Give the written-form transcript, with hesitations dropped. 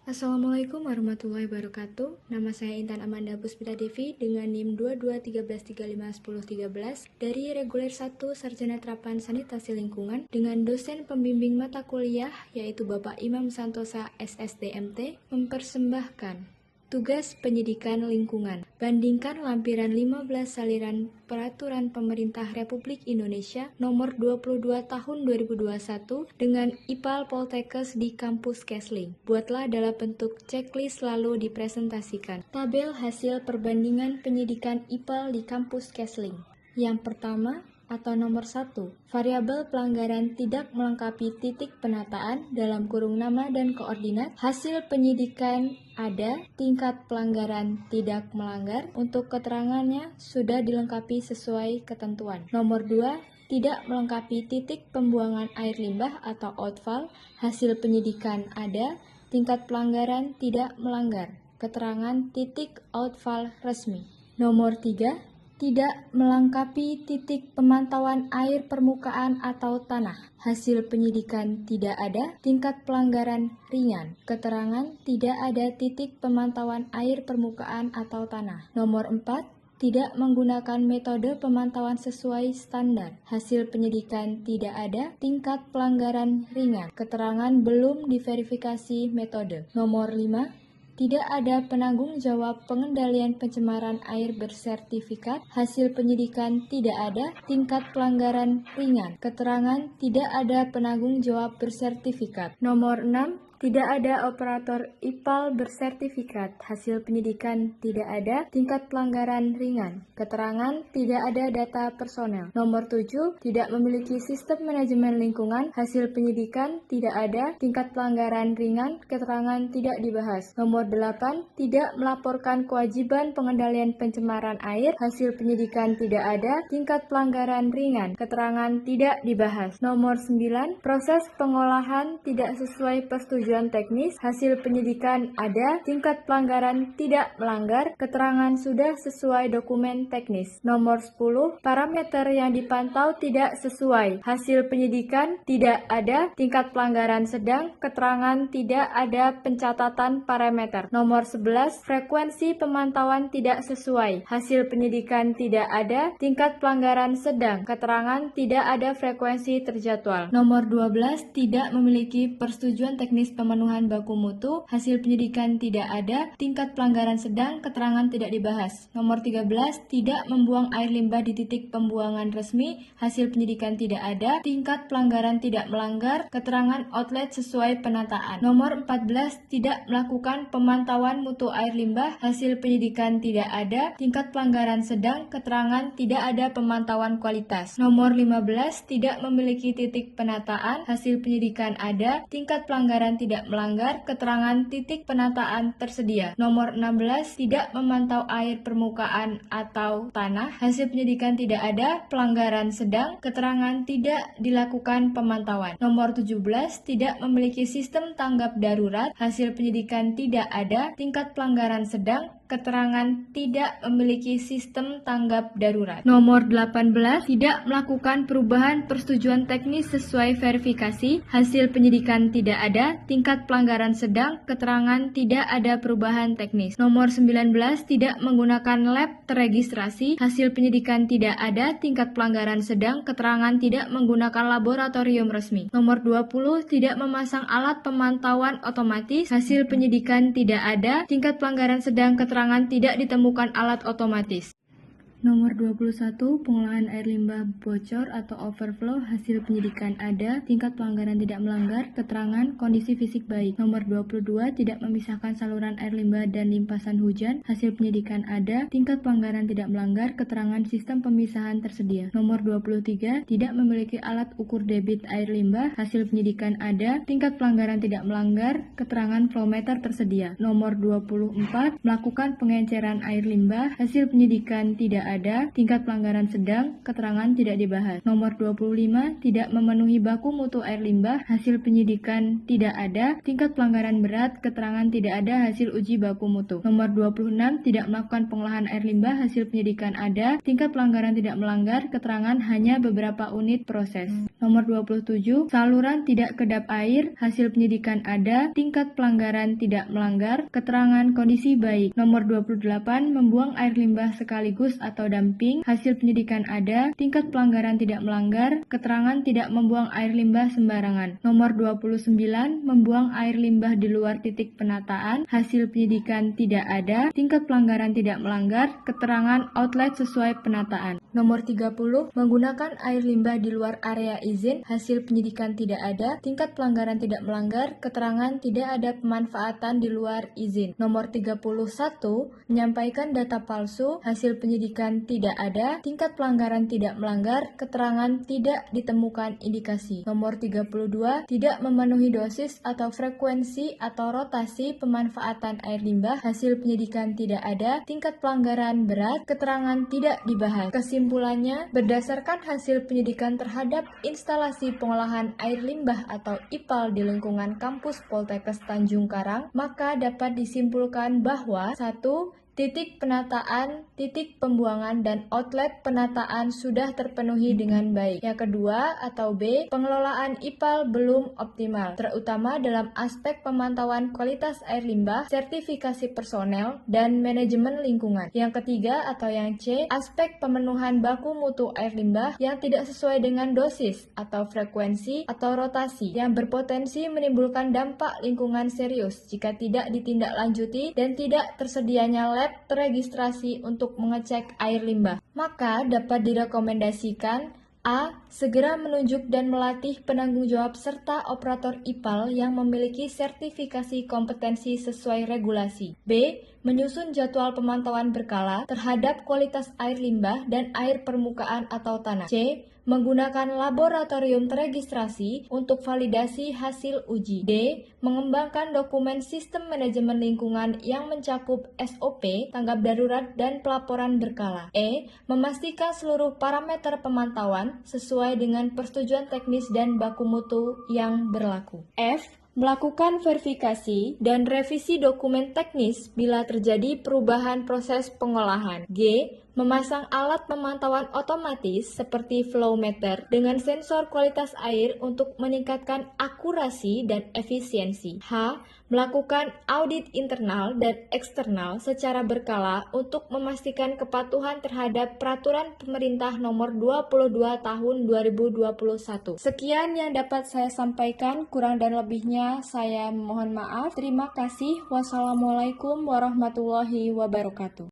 Assalamualaikum warahmatullahi wabarakatuh. Nama saya Intan Amanda Puspita Devi dengan NIM 2213351013 dari Reguler 1 Sarjana Terapan Sanitasi Lingkungan dengan dosen pembimbing mata kuliah yaitu Bapak Imam Santosa SSDMT mempersembahkan Tugas Penyidikan Lingkungan. Bandingkan lampiran 15 saliran Peraturan Pemerintah Republik Indonesia Nomor 22 Tahun 2021 dengan IPAL Poltekkes di Kampus Kesling. Buatlah dalam bentuk checklist lalu dipresentasikan. Tabel hasil perbandingan penyidikan IPAL di Kampus Kesling. Yang pertama, atau nomor 1, variabel pelanggaran tidak melengkapi titik penataan dalam kurung nama dan koordinat. Hasil penyidikan ada, tingkat pelanggaran tidak melanggar. Untuk keterangannya sudah dilengkapi sesuai ketentuan. Nomor 2, tidak melengkapi titik pembuangan air limbah atau outfall. Hasil penyidikan ada, tingkat pelanggaran tidak melanggar. Keterangan titik outfall resmi. Nomor 3, tidak melengkapi titik pemantauan air permukaan atau tanah. Hasil penyidikan tidak ada, tingkat pelanggaran ringan. Keterangan tidak ada titik pemantauan air permukaan atau tanah. Nomor 4, tidak menggunakan metode pemantauan sesuai standar. Hasil penyidikan tidak ada, tingkat pelanggaran ringan. Keterangan belum diverifikasi metode. Nomor 5, tidak ada penanggung jawab pengendalian pencemaran air bersertifikat. Hasil penyidikan tidak ada, tingkat pelanggaran ringan. Keterangan tidak ada penanggung jawab bersertifikat. Nomor 6, tidak ada operator IPAL bersertifikat. Hasil penyidikan tidak ada, tingkat pelanggaran ringan. Keterangan tidak ada data personel. Nomor 7, tidak memiliki sistem manajemen lingkungan. Hasil penyidikan tidak ada, tingkat pelanggaran ringan. Keterangan tidak dibahas. Nomor 8, tidak melaporkan kewajiban pengendalian pencemaran air. Hasil penyidikan tidak ada, tingkat pelanggaran ringan. Keterangan tidak dibahas. Nomor 9, proses pengolahan tidak sesuai persetujuan teknis. Hasil penyidikan ada, tingkat pelanggaran tidak melanggar. Keterangan sudah sesuai dokumen teknis. Nomor 10, parameter yang dipantau tidak sesuai. Hasil penyidikan tidak ada, tingkat pelanggaran sedang. Keterangan tidak ada pencatatan parameter. Nomor 11, frekuensi pemantauan tidak sesuai. Hasil penyidikan tidak ada, tingkat pelanggaran sedang. Keterangan tidak ada frekuensi terjadwal. Nomor 12, tidak memiliki persetujuan teknis pemenuhan baku mutu. Hasil penyidikan tidak ada, tingkat pelanggaran sedang. Keterangan tidak dibahas. Nomor 13, tidak membuang air limbah di titik pembuangan resmi. Hasil penyidikan tidak ada, tingkat pelanggaran tidak melanggar. Keterangan outlet sesuai penataan. Nomor 14, tidak melakukan pemantauan mutu air limbah. Hasil penyidikan tidak ada, tingkat pelanggaran sedang. Keterangan tidak ada pemantauan kualitas. Nomor 15, tidak memiliki titik penataan. Hasil penyidikan ada, tingkat pelanggaran tidak melanggar. Keterangan titik penataan tersedia. Nomor 16, tidak memantau air permukaan atau tanah. Hasil penyidikan tidak ada, pelanggaran sedang. Keterangan tidak dilakukan pemantauan. Nomor 17, tidak memiliki sistem tanggap darurat. Hasil penyidikan tidak ada, tingkat pelanggaran sedang. Keterangan tidak memiliki sistem tanggap darurat. Nomor 18, tidak melakukan perubahan persetujuan teknis sesuai verifikasi. Hasil penyidikan tidak ada, tingkat pelanggaran sedang. Keterangan tidak ada perubahan teknis. Nomor 19, tidak menggunakan lab terregistrasi. Hasil penyidikan tidak ada, tingkat pelanggaran sedang. Keterangan tidak menggunakan laboratorium resmi. Nomor 20, tidak memasang alat pemantauan otomatis. Hasil penyidikan tidak ada, tingkat pelanggaran sedang. Keterangan tidak ditemukan alat otomatis. Nomor 21, pengolahan air limbah bocor atau overflow. Hasil penyidikan ada, tingkat pelanggaran tidak melanggar. Keterangan kondisi fisik baik. Nomor 22, tidak memisahkan saluran air limbah dan limpasan hujan. Hasil penyidikan ada, tingkat pelanggaran tidak melanggar. Keterangan sistem pemisahan tersedia. Nomor 23, tidak memiliki alat ukur debit air limbah. Hasil penyidikan ada, tingkat pelanggaran tidak melanggar. Keterangan flowmeter tersedia. Nomor 24, melakukan pengenceran air limbah. Hasil penyidikan tidak ada, tingkat pelanggaran sedang. Keterangan tidak dibahas. Nomor 25, tidak memenuhi baku mutu air limbah. Hasil penyidikan tidak ada, tingkat pelanggaran berat. Keterangan tidak ada, hasil uji baku mutu. Nomor 26, tidak melakukan pengolahan air limbah. Hasil penyidikan ada, tingkat pelanggaran tidak melanggar. Keterangan hanya beberapa unit proses. Nomor 27, saluran tidak kedap air, hasil penyidikan ada, tingkat pelanggaran tidak melanggar, keterangan kondisi baik. Nomor 28, membuang air limbah sekaligus atau damping, hasil penyidikan ada, tingkat pelanggaran tidak melanggar, keterangan tidak membuang air limbah sembarangan. Nomor 29, membuang air limbah di luar titik penataan, hasil penyidikan tidak ada, tingkat pelanggaran tidak melanggar, keterangan outlet sesuai penataan. Nomor 30, menggunakan air limbah di luar area izin, hasil penyidikan tidak ada, tingkat pelanggaran tidak melanggar, keterangan tidak ada pemanfaatan di luar izin. Nomor 31, menyampaikan data palsu, hasil penyidikan tidak ada, tingkat pelanggaran tidak melanggar, keterangan tidak ditemukan indikasi. Nomor 32, tidak memenuhi dosis atau frekuensi atau rotasi pemanfaatan air limbah, hasil penyidikan tidak ada, tingkat pelanggaran berat, keterangan tidak dibahas. Kesimpulannya, berdasarkan hasil penyidikan terhadap instalasi pengolahan air limbah atau IPAL di lingkungan kampus Poltekkes Tanjung Karang, maka dapat disimpulkan bahwa 1. Titik penataan, titik pembuangan, dan outlet penataan sudah terpenuhi dengan baik. Yang kedua atau B, pengelolaan IPAL belum optimal, terutama dalam aspek pemantauan kualitas air limbah, sertifikasi personel, dan manajemen lingkungan. Yang ketiga atau yang C, aspek pemenuhan baku mutu air limbah yang tidak sesuai dengan dosis atau frekuensi atau rotasi yang berpotensi menimbulkan dampak lingkungan serius jika tidak ditindaklanjuti dan tidak tersedianya lab teregistrasi untuk mengecek air limbah. Maka dapat direkomendasikan A. Segera menunjuk dan melatih penanggung jawab serta operator IPAL yang memiliki sertifikasi kompetensi sesuai regulasi. B. Menyusun jadwal pemantauan berkala terhadap kualitas air limbah dan air permukaan atau tanah. C. Menggunakan laboratorium teregistrasi untuk validasi hasil uji. D. Mengembangkan dokumen sistem manajemen lingkungan yang mencakup SOP, tanggap darurat, dan pelaporan berkala. E. Memastikan seluruh parameter pemantauan sesuai dengan persetujuan teknis dan baku mutu yang berlaku. F. Melakukan verifikasi dan revisi dokumen teknis bila terjadi perubahan proses pengolahan. G. Memasang alat pemantauan otomatis seperti flow meter dengan sensor kualitas air untuk meningkatkan akurasi dan efisiensi. H. Melakukan audit internal dan eksternal secara berkala untuk memastikan kepatuhan terhadap peraturan pemerintah nomor 22 tahun 2021. Sekian yang dapat saya sampaikan, kurang dan lebihnya saya mohon maaf. Terima kasih. Wassalamualaikum warahmatullahi wabarakatuh.